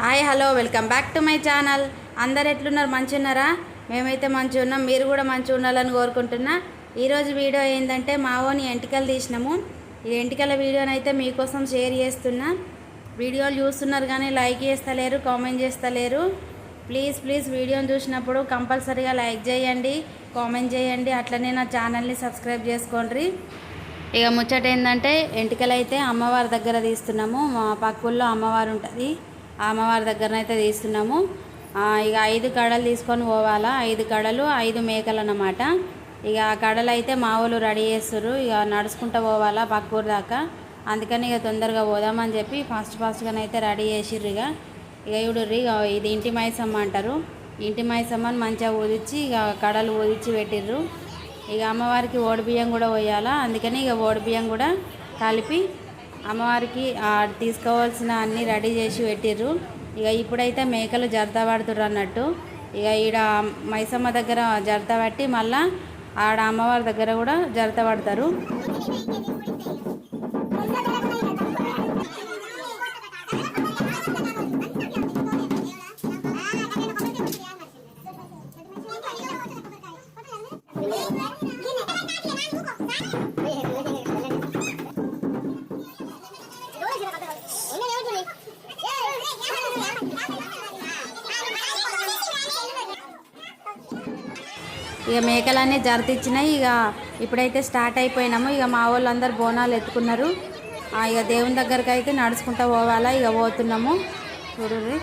Hi hello welcome back to my channel. అందరు ఎట్లున్నారు? మంచి ఉన్నారా? మేమైతే మంచిగా ఉన్నాం. మీరు కూడా మంచిగా ఉండాలని కోరుకుంటున్నా. ఈరోజు వీడియో ఏంటంటే మా ఓని ఎంటికలు తీసినాము. ఈ ఎంటికల వీడియోని అయితే మీకోసం షేర్ చేస్తున్నా. వీడియోలు చూస్తున్నారు కానీ లైక్ చేస్తలేరు, కామెంట్ చేస్తలేరు. ప్లీజ్ వీడియోని చూసినప్పుడు కంపల్సరీగా లైక్ చేయండి, కామెంట్ చేయండి, అట్లనే నా ఛానల్ని సబ్స్క్రైబ్ చేసుకోండి. ఇక ముచ్చట ఏంటంటే ఎంటికలు అయితే అమ్మవారి దగ్గర తీస్తున్నాము. మా పక్కల్లో అమ్మవారు ఉంటుంది, ఆ అమ్మవారి దగ్గరనైతే తీస్తున్నాము. ఇక 5 కడలు తీసుకొని పోవాలా. 5 కడలు 5 మేకలు అన్నమాట. ఇక ఆ కడలు అయితే మా వాళ్ళు రెడీ చేస్తారు. ఇక నడుచుకుంటూ పోవాలా పక్కూరు దాకా. అందుకని ఇక తొందరగా పోదామని చెప్పి ఫాస్ట్గానైతే రెడీ చేసిర్రు. ఇక ఇవిడుర్రి ఇది ఇంటి మైసమ్మ అంటారు. ఇంటి మైసమ్మని మంచిగా ఊదిచ్చి ఇక కడలు ఊదిచ్చి పెట్టిర్రు. ఇక అమ్మవారికి ఓడిబియ్యం కూడా పోయాలా. అందుకని ఇక ఓడిబియ్యం కూడా కలిపి అమ్మవారికి తీసుకోవాల్సిన అన్నీ రెడీ చేసి పెట్టిర్రు. ఇక ఇప్పుడైతే మేకలు జర్దా పడుతుర్రు అన్నట్టు. ఇక ఈడ మైసమ్మ దగ్గర జర్దా పట్టి మళ్ళా ఆడ అమ్మవారి దగ్గర కూడా జర్దా పడతారు. ఇక మేకలన్నీ జరతిచ్చినాయి. ఇక ఇప్పుడైతే స్టార్ట్ అయిపోయినాము. ఇక మా వాళ్ళు అందరు బోనాలు ఎత్తుకున్నారు. ఇక దేవుని దగ్గరికి అయితే నడుచుకుంటూ పోవాలా. ఇక పోతున్నాము చూడండి.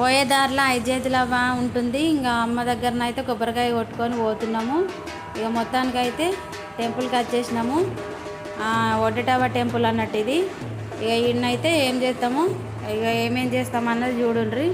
పోయేదారిలో 5 చేతుల ఉంటుంది. ఇంకా అమ్మ దగ్గరనైతే కొబ్బరికాయ కొట్టుకొని పోతున్నాము. ఇక మొత్తానికైతే టెంపుల్కి వచ్చేసినాము. ఒడ్డటావ టెంపుల్ అన్నట్టు ఇది. ఇక ఈయనైతే ఏం చేస్తాము, ఇక ఏమేం చేస్తామన్నది చూడండి.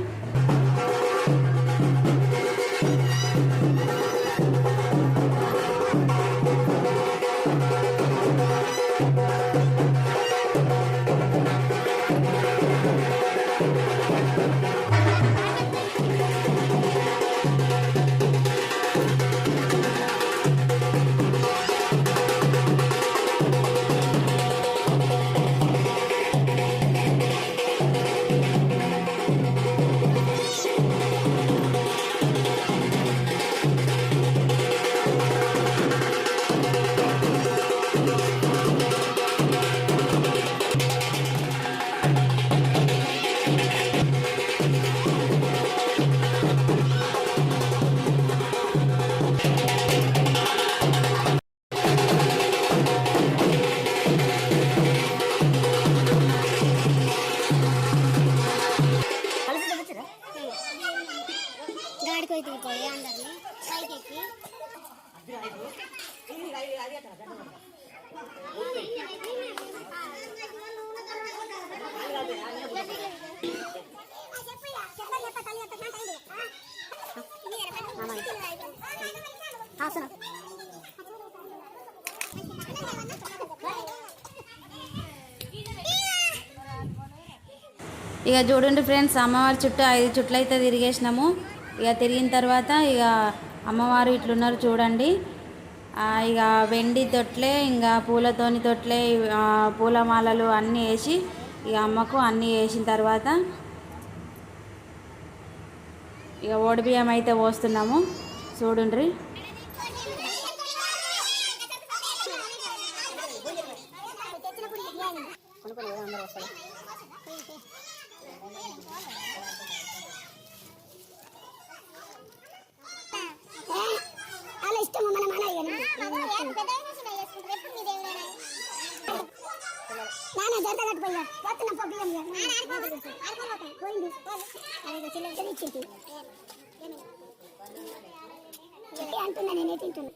ఇక చూడండి ఫ్రెండ్స్, అమ్మవారి చుట్టూ 5 చుట్లు అయితే తిరిగేసినాము. ఇక తిరిగిన తర్వాత ఇక అమ్మవారు ఇట్లున్నారు చూడండి. ఇక వెండి తొట్లే ఇంకా పూలతోని తొట్లే పూలమాలలు అన్నీ వేసి ఇక అమ్మకు అన్నీ వేసిన తర్వాత ఇక ఓడిబియ్యం అయితే పోస్తున్నాము చూడండి. అంటున్నా నేనే తింటున్నా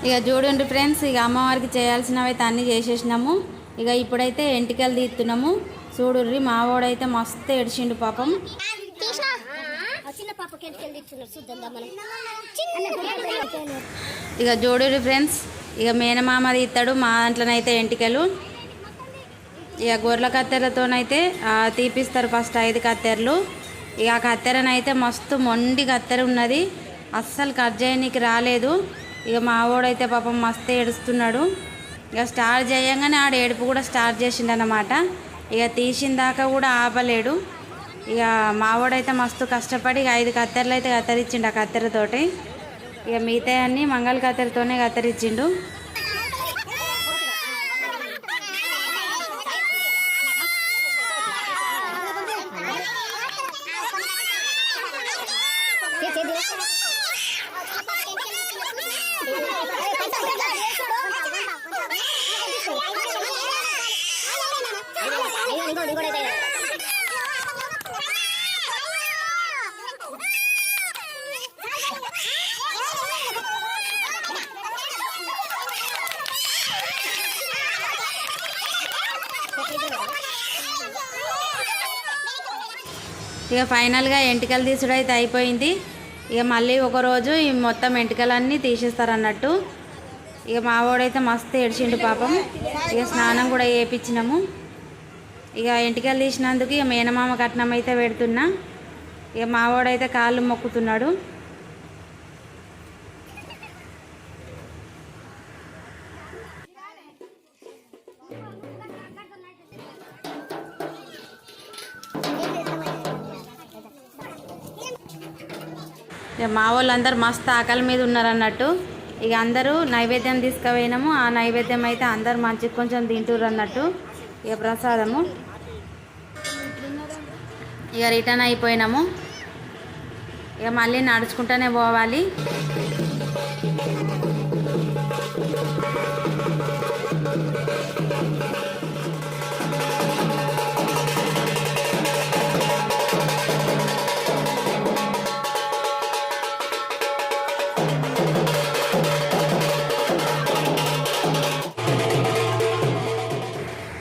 ఇక చూడండి ఫ్రెండ్స్, ఇక అమ్మవారికి చేయాల్సినవి అయితే అన్నీ చేసేసినాము. ఇక ఇప్పుడైతే ఎంటికలు తీస్తున్నాము. చూడుర్రి మావోడైతే మస్తు ఏడిచిండు పాపం. ఇక చూడుర్రి ఫ్రెండ్స్, ఇక మేనమామ తీస్తాడు మా దాంట్లోనైతే ఎంటికలు. ఇక గొర్రెల కత్తెరతోనైతే తీపిస్తారు ఫస్ట్ 5 కత్తెరలు. ఇక ఆ కత్తెరనైతే మస్తు మొండి కత్తెర ఉన్నది, అస్సలు కట్ చేయనీకి రాలేదు. ఇక మావోడైతే పాపం మస్తు ఏడుస్తున్నాడు. ఇక స్టార్ట్ చేయంగానే ఆడ ఏడుపు కూడా స్టార్ట్ చేసిండనమాట. ఇక తీసిన దాకా కూడా ఆపలేడు. ఇక మావోడైతే మస్తు కష్టపడి 5 కత్తెరలు అయితే కత్తరించిండు ఆ కత్తెరతోటి. ఇక మిగతా అన్నీ మంగళ కత్తెరతోనే కత్తరించిండు. ఇక ఫైనల్గా ఎంటికలు తీసుడు అయితే అయిపోయింది. ఇక మళ్ళీ ఒకరోజు ఈ మొత్తం ఎంటికలన్నీ తీసేస్తారన్నట్టు. ఇక మావోడైతే మస్తు ఏడ్చిండు పాపం. ఇక స్నానం కూడా చేయించినాము. ఇక ఎంటికలు తీసినందుకు ఇక మేనమామ కట్నం అయితే పెడుతున్నా. ఇక మావోడైతే కాళ్ళు మొక్కుతున్నాడు. ఇక మా వాళ్ళందరూ మస్తు ఆకలి మీద ఉన్నారన్నట్టు. ఇక అందరూ నైవేద్యం తీసుకుపోయినాము. ఆ నైవేద్యం అయితే అందరు మంచిగా కొంచెం తింటుర్రు అన్నట్టు. ఇక ప్రసాదము ఇక రిటర్న్ అయిపోయినాము. ఇక మళ్ళీ నడుచుకుంటూనే పోవాలి.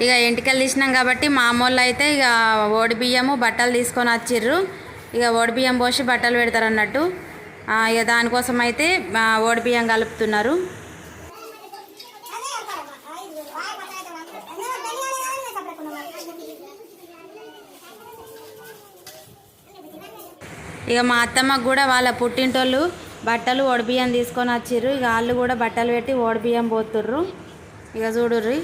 ఇక ఎంటికలు తీసినాం కాబట్టి మా అమ్మోళ్ళు అయితే ఇక ఓడిబియ్యము బట్టలు తీసుకొని వచ్చిర్రు. ఇక ఓడిబియ్యం పోసి బట్టలు పెడతారు అన్నట్టు. ఇక దానికోసం అయితే ఓడిబియ్యం కలుపుతున్నారు. ఇక మా అత్తమ్మకు కూడా వాళ్ళ పుట్టింటోళ్ళు బట్టలు ఓడిబియ్యం తీసుకొని వచ్చిర్రు. ఇక వాళ్ళు కూడా బట్టలు పెట్టి ఓడిబియ్యం పోతుర్రు. ఇక చూడుర్రి.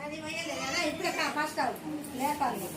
అది వేయలేదు కదా ఇప్పుడే ఫస్ట్ లేపాలి.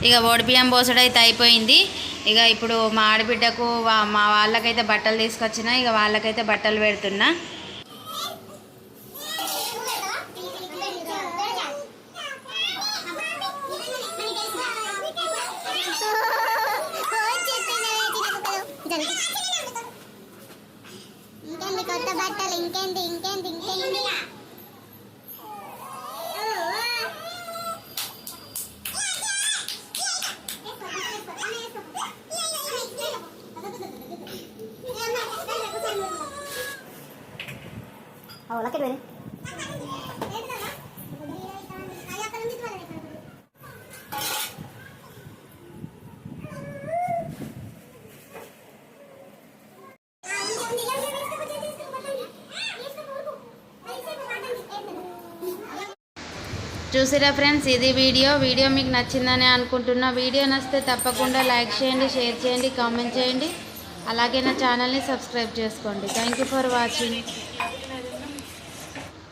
ఇక ఓడిబియ్యం పోసడైతే అయిపోయింది. ఇక ఇప్పుడు మా ఆడబిడ్డకు మా వాళ్ళకైతే బట్టలు తీసుకొచ్చిన, ఇక వాళ్ళకైతే బట్టలు పెడుతున్నా. చూసిరా ఫ్రెండ్స్, ఇది వీడియో మీకు నచ్చిందని అనుకుంటున్నా. వీడియో నచ్చితే తప్పకుండా లైక్ చేయండి, షేర్ చేయండి, కామెంట్ చేయండి. అలాగే నా ఛానల్ని సబ్స్క్రైబ్ చేసుకోండి. Thank you for watching.